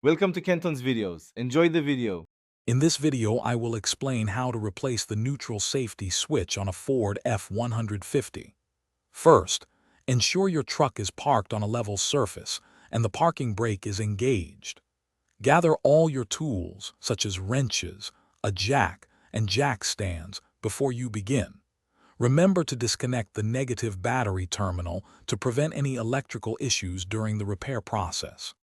Welcome to Kenton's videos. Enjoy the video. In this video, I will explain how to replace the neutral safety switch on a Ford F150. First, ensure your truck is parked on a level surface and the parking brake is engaged. Gather all your tools, such as wrenches, a jack, and jack stands, before you begin. Remember to disconnect the negative battery terminal to prevent any electrical issues during the repair process.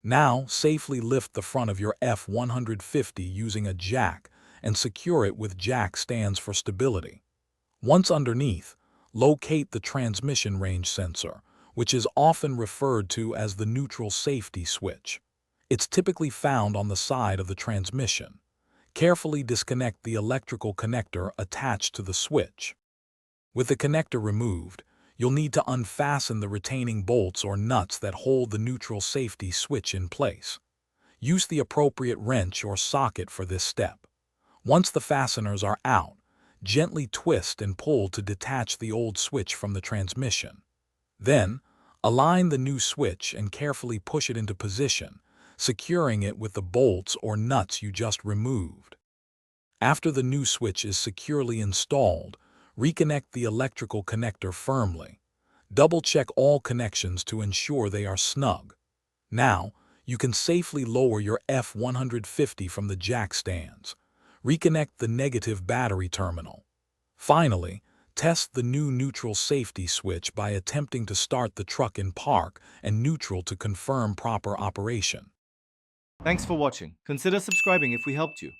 Now, safely lift the front of your F150 using a jack and secure it with jack stands for stability. Once underneath, locate the transmission range sensor, which is often referred to as the neutral safety switch. It's typically found on the side of the transmission. Carefully disconnect the electrical connector attached to the switch. With the connector removed, you'll need to unfasten the retaining bolts or nuts that hold the neutral safety switch in place. Use the appropriate wrench or socket for this step. Once the fasteners are out, gently twist and pull to detach the old switch from the transmission. Then, align the new switch and carefully push it into position, securing it with the bolts or nuts you just removed. After the new switch is securely installed, reconnect the electrical connector firmly. Double-check all connections to ensure they are snug. Now, you can safely lower your F150 from the jack stands. Reconnect the negative battery terminal. Finally, test the new neutral safety switch by attempting to start the truck in park and neutral to confirm proper operation. Thanks for watching. Consider subscribing if we helped you.